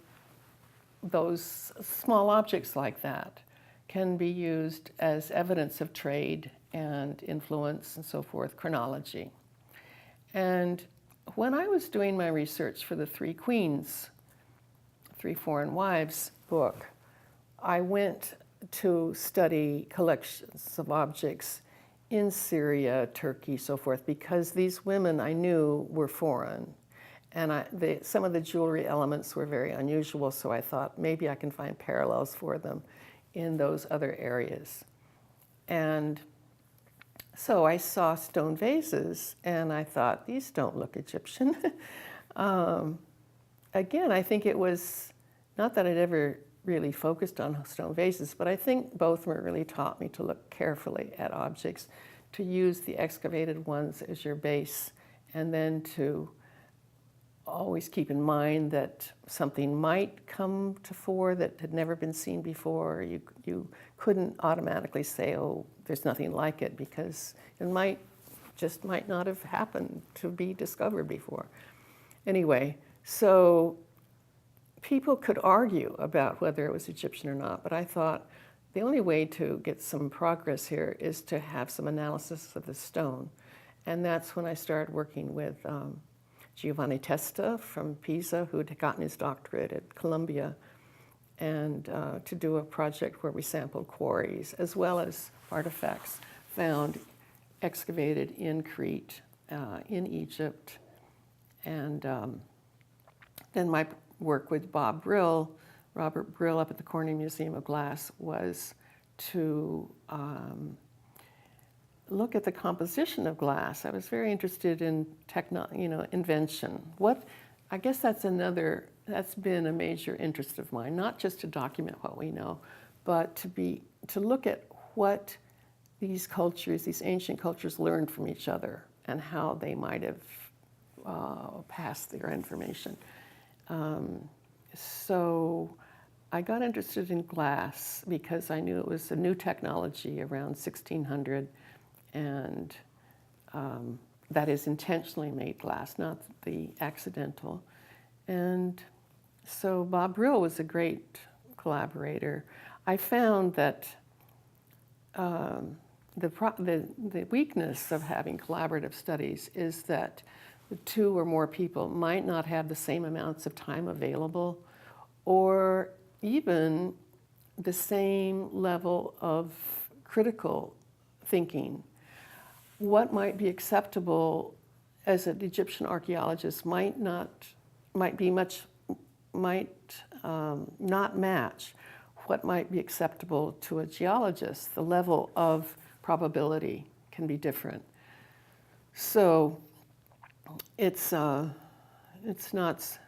those small objects like that can be used as evidence of trade and influence and so forth, chronology. And when I was doing my research for the Three Queens, Three Foreign Wives book, I went to study collections of objects in Syria, Turkey, so forth, because these women I knew were foreign. And some of the jewelry elements were very unusual, so I thought maybe I can find parallels for them in those other areas. And so I saw stone vases, and I thought, these don't look Egyptian. Again, I think it was, not that I'd ever really focused on stone vases, but I think both really taught me to look carefully at objects, to use the excavated ones as your base, and then to always keep in mind that something might come to fore that had never been seen before. You couldn't automatically say, oh, there's nothing like it, because it just might not have happened to be discovered before. Anyway, so people could argue about whether it was Egyptian or not, but I thought the only way to get some progress here is to have some analysis of the stone. And that's when I started working with Giovanni Testa from Pisa, who had gotten his doctorate at Columbia, and to do a project where we sampled quarries as well as artifacts found excavated in Crete, in Egypt. And then my work with Robert Brill up at the Corning Museum of Glass, was to look at the composition of glass. I was very interested in invention. I guess that's been a major interest of mine, not just to document what we know, but to look at what these cultures, these ancient cultures, learned from each other and how they might have passed their information. So I got interested in glass because I knew it was a new technology around 1600, and that is intentionally made glass, not the accidental. And so Bob Brill was a great collaborator. I found that the weakness of having collaborative studies is that the two or more people might not have the same amounts of time available, or even the same level of critical thinking. What might be acceptable as an Egyptian archaeologist might not match what might be acceptable to a geologist. The level of probability can be different. So it's not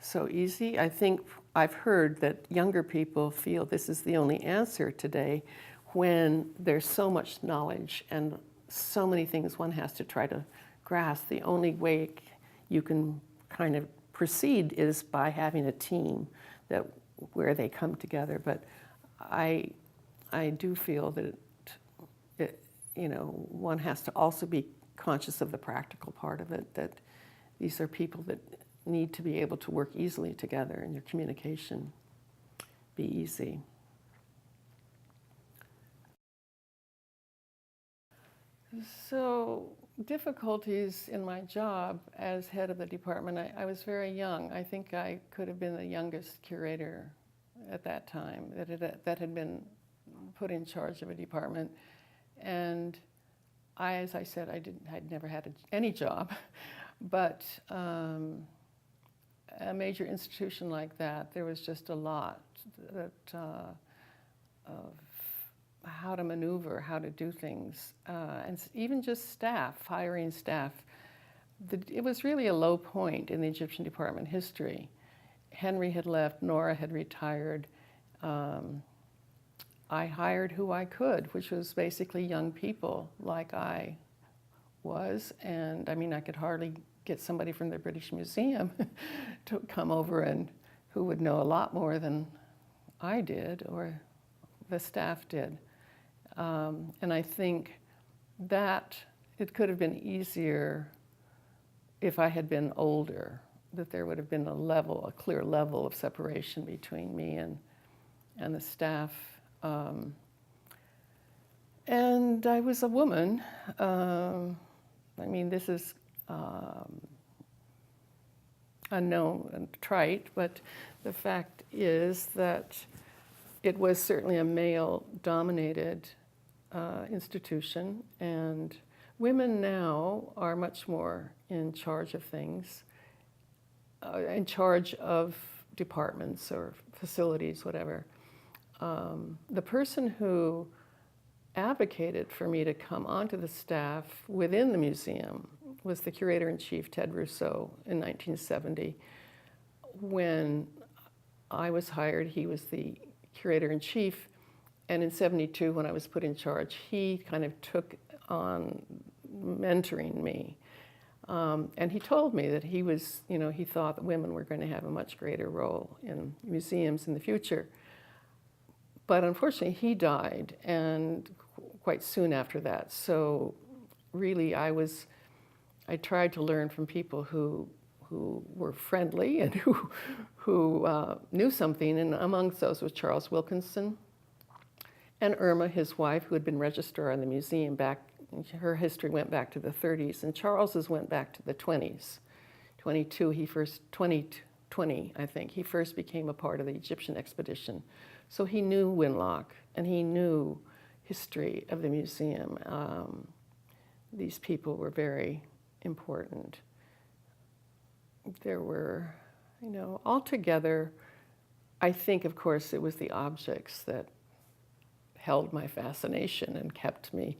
so easy. I think I've heard that younger people feel this is the only answer today, when there's so much knowledge and so many things one has to try to grasp. The only way you can kind of proceed is by having a team where they come together. But I do feel that one has to also be conscious of the practical part of it, that these are people that need to be able to work easily together and your communication be easy. So, difficulties in my job as head of the department. I was very young. I think I could have been the youngest curator at that time that had been put in charge of a department. And as I said, I'd never had any job. But a major institution like that, there was just a lot of how to maneuver, how to do things, and even just staff, hiring staff. It was really a low point in the Egyptian department history. Henry had left, Nora had retired. I hired who I could, which was basically young people like I was, and I mean, I could hardly get somebody from the British Museum to come over and who would know a lot more than I did or the staff did. And I think that it could have been easier if I had been older that there would have been a clear level of separation between me and the staff. And I was a woman. I mean, this is unknown and trite, but the fact is that it was certainly a male-dominated institution, and women now are much more in charge of things, in charge of departments or facilities, whatever. The person who advocated for me to come onto the staff within the museum was the curator-in-chief, Ted Rousseau, in 1970. When I was hired, he was the curator-in-chief, and in 72, when I was put in charge, he kind of took on mentoring me. And he told me that he was, he thought that women were going to have a much greater role in museums in the future. But unfortunately, he died, and quite soon after that. So really, I tried to learn from people who were friendly and who knew something, and amongst those was Charles Wilkinson and Irma, his wife, who had been registrar in the museum back. Her history went back to the 30s, and Charles's went back to the 20s. 2020, I think, he first became a part of the Egyptian expedition. So he knew Winlock, and he knew history of the museum. These people were very important. There were, altogether, I think, of course, it was the objects that held my fascination and kept me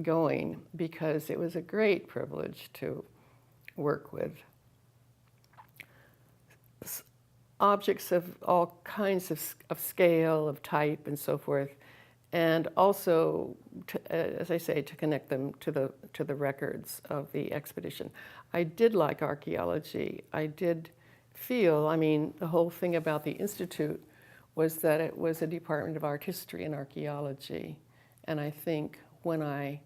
going, because it was a great privilege to work with objects of all kinds of scale, of type, and so forth, and also, as I say, to connect them to the records of the expedition. I did like archaeology. I did feel, the whole thing about the Institute was that it was a department of art history and archaeology, and I think when I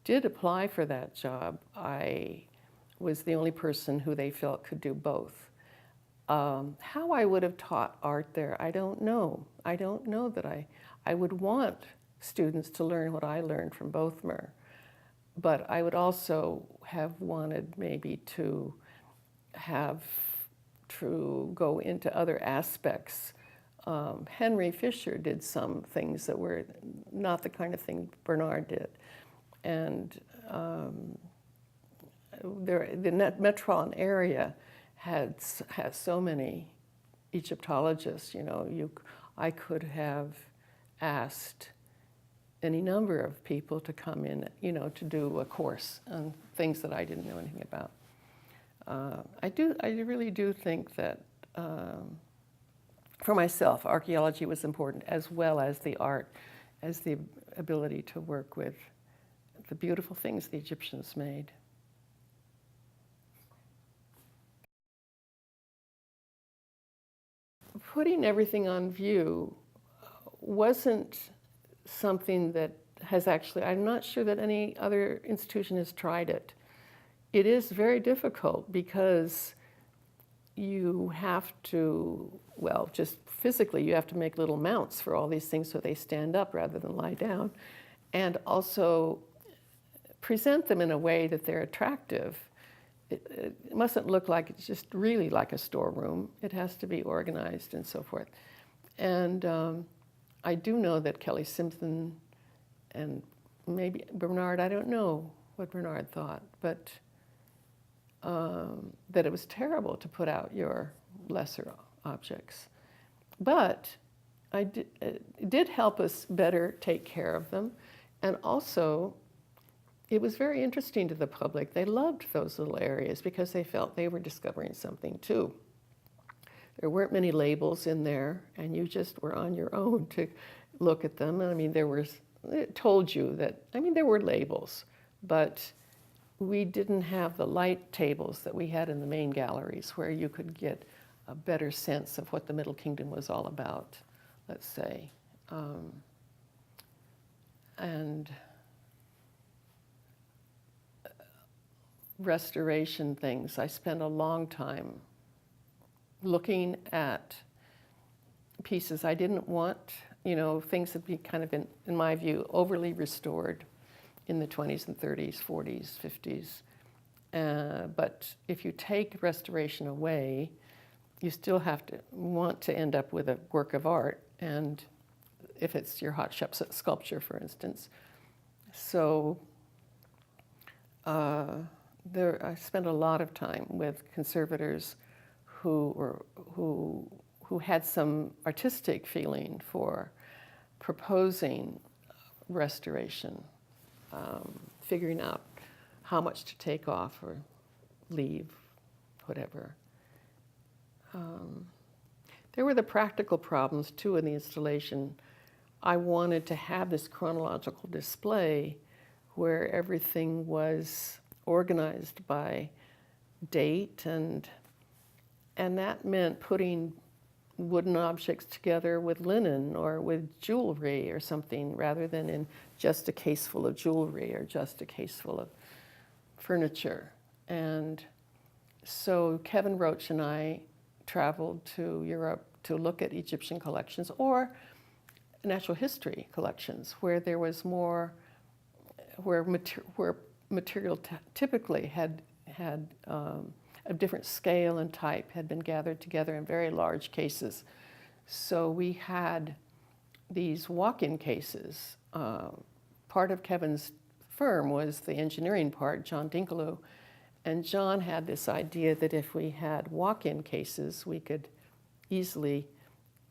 did apply for that job, I was the only person who they felt could do both. How I would have taught art there, I don't know. I don't know that I would want students to learn what I learned from Bothmer, but I would also have wanted maybe to go into other aspects. Henry Fisher did some things that were not the kind of thing Bernard did. And the Metron area has so many Egyptologists. I could have asked any number of people to come in, to do a course on things that I didn't know anything about. I really do think that for myself, archaeology was important, as well as the art, as the ability to work with the beautiful things the Egyptians made. Putting everything on view wasn't something that has actually, I'm not sure that any other institution has tried it. It is very difficult because you have to, well, just physically, you have to make little mounts for all these things so they stand up rather than lie down, and also present them in a way that they're attractive. It mustn't look like it's just really like a storeroom. It has to be organized and so forth. And I do know that Kelly Simpson and maybe Bernard, I don't know what Bernard thought, but that it was terrible to put out your lesser objects. But it did help us better take care of them. And also, it was very interesting to the public. They loved those little areas because they felt they were discovering something too. There weren't many labels in there, and you just were on your own to look at them. It told you that, there were labels, but we didn't have the light tables that we had in the main galleries where you could get a better sense of what the Middle Kingdom was all about, let's say. And restoration things. I spent a long time looking at pieces. I didn't want, things to be kind of, in my view, overly restored in the 20s and 30s, 40s, 50s. But if you take restoration away, you still have to want to end up with a work of art, and if it's your hot sculpture, for instance. So I spent a lot of time with conservators who had some artistic feeling for proposing restoration, figuring out how much to take off or leave, whatever. There were the practical problems too in the installation. I wanted to have this chronological display where everything was organized by date, and that meant putting wooden objects together with linen or with jewelry or something, rather than in just a case full of jewelry or just a case full of furniture. And so Kevin Roach and I traveled to Europe to look at Egyptian collections or natural history collections where there was more, where material typically had a different scale and type had been gathered together in very large cases. So we had these walk-in cases. Part of Kevin's firm was the engineering part, John Dinkeloo, and John had this idea that if we had walk-in cases, we could easily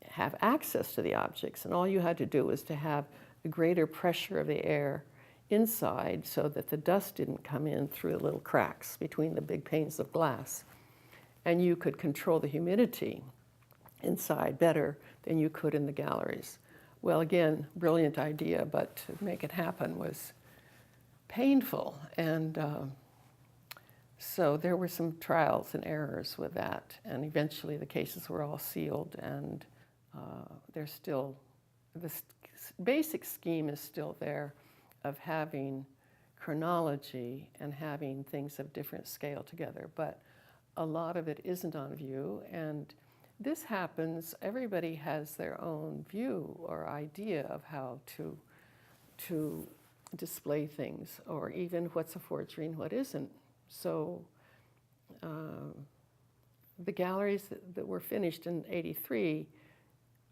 have access to the objects, and all you had to do was to have a greater pressure of the air inside so that the dust didn't come in through the little cracks between the big panes of glass. And you could control the humidity inside better than you could in the galleries. Well, again, brilliant idea, but to make it happen was painful. And so there were some trials and errors with that. And eventually the cases were all sealed, and they're still, the basic scheme is still there of having chronology and having things of different scale together. But a lot of it isn't on view, and this happens, everybody has their own view or idea of how to display things, or even what's a forgery and what isn't. So the galleries that were finished in '83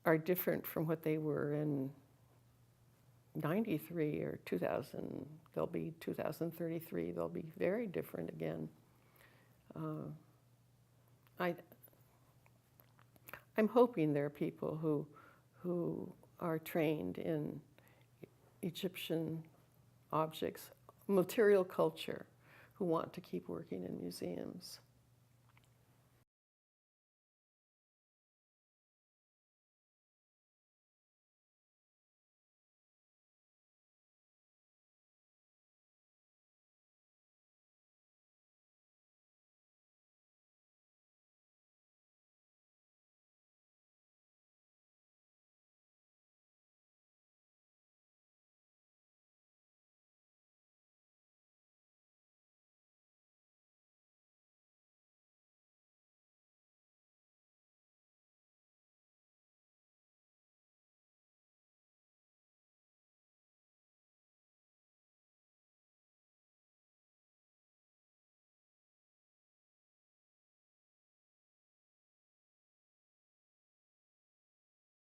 are different from what they were in '93 or 2000. They'll be 2033. They'll be very different again. I'm hoping there are people who are trained in Egyptian objects, material culture, who want to keep working in museums.